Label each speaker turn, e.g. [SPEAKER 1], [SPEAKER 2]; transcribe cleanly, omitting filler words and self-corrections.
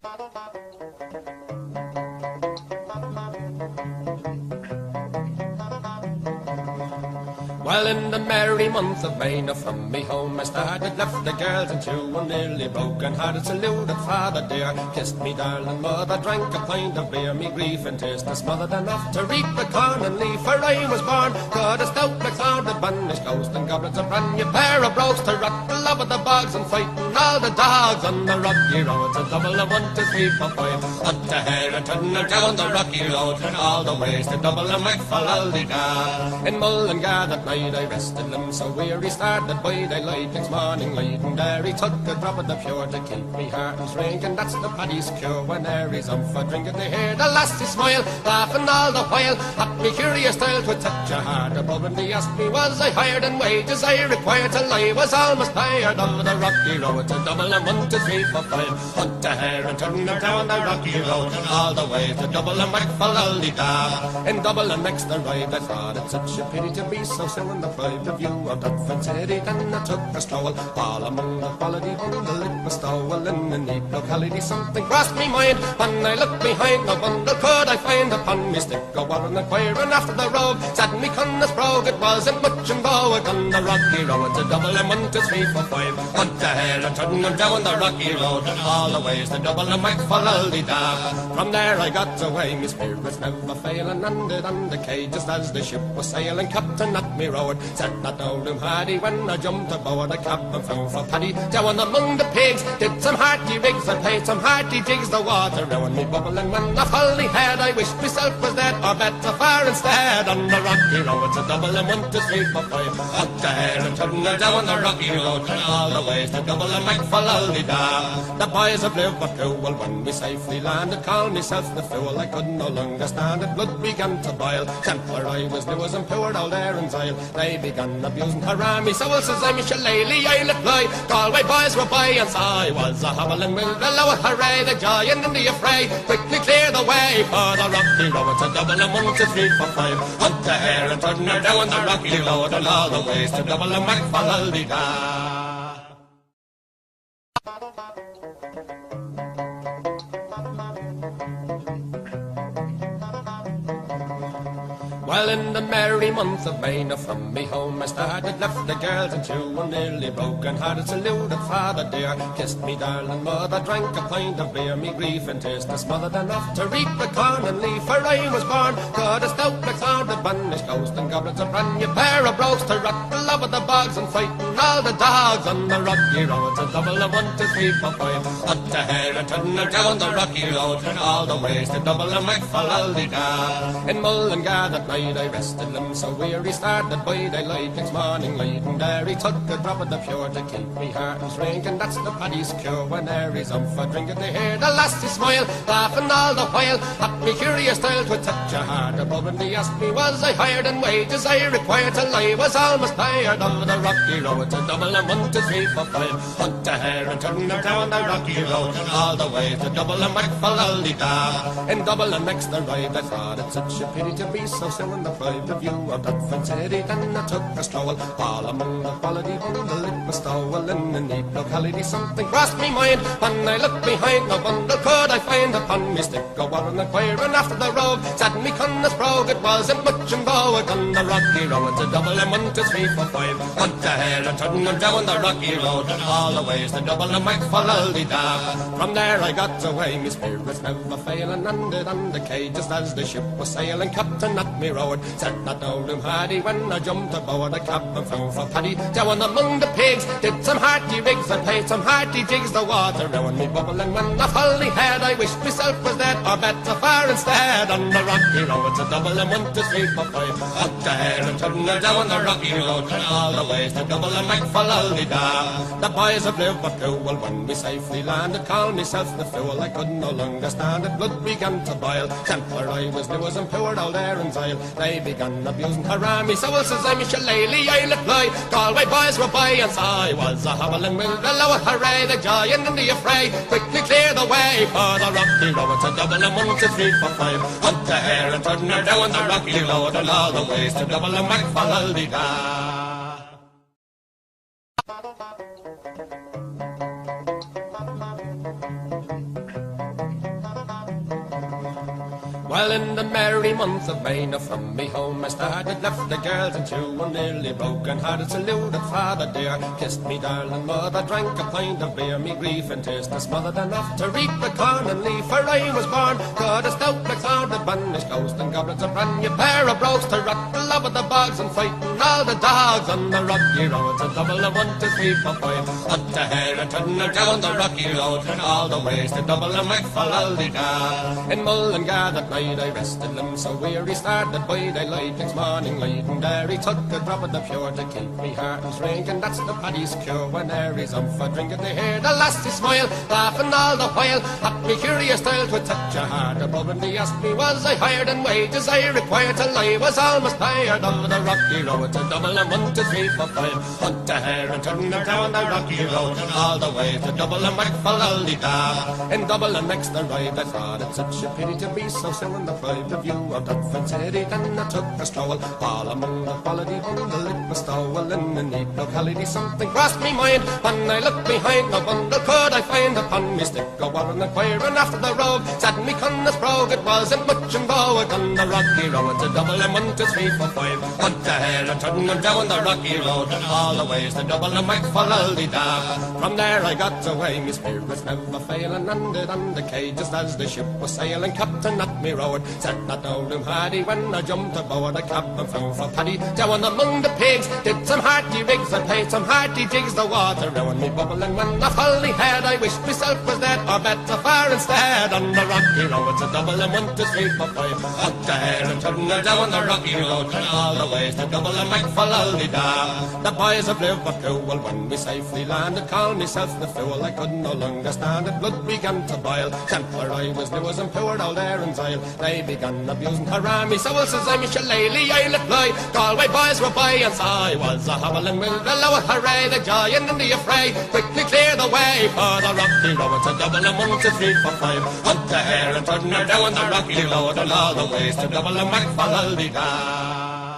[SPEAKER 1] Well, in the merry month of May, now from me home I started, left the girls and two, and nearly broken-hearted, saluted father dear, kissed me darling mother, drank a pint of beer, me grief and tears to smothered enough to reap the corn and leaf, for I was born, God a stout like sound of banished ghost, and goblets a brand new pair of brogues to rock the love of the bogs, and fighting all the dogs on the rocky road, to double a 1, 2, 3, 4, 5, up the hair and turn down the rocky road, and all the ways to double a Mac for Aldi-da. In Mullingar that night I rested limbs so weary, started by daylight next morning light, and there he took a drop of the pure to keep me heart and drink, and that's the paddy's cure. When there is up for drinking they hear the lassie smile, laughing all the while at me curious style to touch a heart above, and he asked me was I hired and wages I required till I was almost tired of the rocky road, to double and 1, 2, 3, 4, 5, hunt a hare and turn her down the rocky road, and all the way to double and Mac for Aldi-da. In double and next arrived I thought it such a pity to be so soon the pride of view of Dutford City. Then I took a stroll all among the quality bundle, it was stowel in a neat locality. Something crossed me mind when I looked behind the bundle, could I find upon me stick a warren inquiring after the rogue, said me cunna's brogue it wasn't much in vogue on the rocky road, to double and 1, 2, 3, 4, 5, hunt the hare and turn them down the rocky road, and all the ways to double and Mac for Aldi-da. From there I got away, me spirits never failing, landed on the quay just as the ship was sailing, captain at me road, said not old him hardy when I jumped aboard a cap and found for paddy, down among the pigs, did some hearty rigs and played some hearty jigs, the water round me bubbling when I fully had, I wished myself was dead or better far instead, on the rocky road, to double and 1, 2, 3, 4, 5, up the hare and turn her down the rocky road, and all the ways to double and Mac for Aldi-da. The boys of Liverpool, when we safely landed, called myself the fool, I could no longer stand it, blood began to boil, gentler I was new as and poured all there in Zyle, they began abusing her me, so says I'm a shillelagh, I'll apply, Galway boys were by, and so I was a hobbling with the lower hooray, the giant in the affray, quickly clear the way for the rocky road, to double and 1, 2, 3, 4, 5, hunt the hare and turn her down the rocky road, and all the ways to double and Mac for Aldi-da. Well, in the merry month of May, now from me home I started, left the girls and two, and nearly broken-hearted, saluted father dear, kissed me darling mother, drank a pint of beer, me grief and tears to smothered enough to reap the corn and leaf, for I was born, God a stout like sound of banished ghost, and goblets a brand new pair of brogues to rock the love of the bogs, and fighting all the dogs on the rocky road, to double a 1, 2, 3, 4, 5, up the hare and turn her down the rocky road, and all the ways to double a Mac for Aldi-da. In Mullingar that night I rested limbs so weary, started by daylight next morning light, and there he took a drop of the pure to keep me heart and drink, and that's the paddy's cure. When there he's up for drinking they hear the lassie smile, laughing all the while at me curious style to touch a heart above, and he asked me was I hired and wages I required till I was almost tired of the rocky road, to double and 1, 2, 3, 4, 5, hunt a hare and turn her down the rocky road, and all the way to double and Mac for Aldi-da. In double and next arrived I thought it such a pity to be so soon the pride of view of Dutford City. Then I took a stroll all among the quality bundle, it was stowel in a neat locality. Something crossed me mind when I looked behind the bundle, could I find upon me stick a warren inquiring after the rogue, said me cunna's brogue it wasn't much in vogue on the rocky road, to double and 1, 2, 3, 4, 5, hunt the hare and turn her down the rocky road, and all the ways to double and Mac for Aldi-da. From there I got away, me spirits never failing, landed on the quay just as the ship was sailing, captain at me road, said not old him hardy when I jumped aboard a cap and found for paddy, down among the pigs, did some hearty rigs and played some hearty jigs, the water round me bubbling when I fully had, I wished myself was dead or better far instead, on the rocky road, to double and 1, 2, 3, 4, 5, up the hare and turn her down the rocky road, and all the ways to double and Mac for Aldi-da. The boys of Liverpool, when we safely landed, called myself the fool, I could no longer stand it, blood began to boil, gentler I was new as and poured all there in Zyle, they began abusing her me, so says I'm a shillelagh, I'll apply, Galway boys were by, and so I was a hobbling with the lower hooray, the giant in the affray, quickly clear the way for the rocky road, to double and 1, 2, 3, 4, 5, hunt the hare and turn her down the rocky road, and all the ways to double and Mac for Aldi-da. Well, in the merry month of May, now from me home I started, left the girls and two, and nearly broken-hearted, saluted father dear, kissed me darling mother, drank a pint of beer, me grief and tears to smothered enough to reap the corn and leaf, for I was born, God a stout McLeod, the banished ghost, and goblins a brand new pair of brogues to rock the love of the bogs and fighting all the dogs on the rocky road, a double of 1, 2, 3, 4, 5, up to Harrington or down the rocky road, and all the ways to double and Macfallaldy-da. In Mullingar that night I rested limbs so weary, started by daylight next morning light, and there he took a drop of the pure to keep me heart and drink, and that's the paddy's cure. When there he's up for drinking, they hear the lassie smile, laughing all the while at me curious style to touch a heart above, and he asked me was I hired in wages I required till I was almost tired of the rocky road, to double and 1, 2, 3, 4, 5, hunt a hare and turn her down the rocky road, and all the way to double and Macfallaldy-da. In double and next the ride I thought it such a pity to be so soon deprived of you of that city. Then I took a stroll all among the quality bundle, it was stowel in a neat locality. Something crossed me mind when I looked behind, the bundle could I find upon me stick a warren inquiring after the rogue, said me cunna's brogue, it wasn't much in vogue on the rocky road, to double and 1, 2, 3, 4, 5, hunt a hare and turn her down the rocky road, and all the ways to double and Macfallaldy-da. From there I got away, me spirits never failing, landed on the quay just as the ship was sailing. Captain at me road said that old him hardy, when I jumped aboard I capped and flew for Paddy. Down among the pigs did some hearty rigs and played some hearty jigs, the water round me bubbling when I fully had, I wished myself was dead or better far instead. On the rocky road to double and 1, 2, 3, 4, 5, up there and turn her down the rocky road, and all the ways to double and Macfallaldy-da. The boys of Liverpool, well, when we safely landed, called myself the fool, I could no longer stand it, blood began to boil, temper I was new as empowered all there in Zyle. They began abusing her army, so well says I, me shillelagh I let fly, Galway boys were by, and so I was a hobbling with the lower hooray, the joy and in the affray, quickly clear the way for the rocky road, to double and 1, 2, 3, 4, 5, hunt the hare and turn her down the rocky road, and all the ways to double and Macfallaldy-da.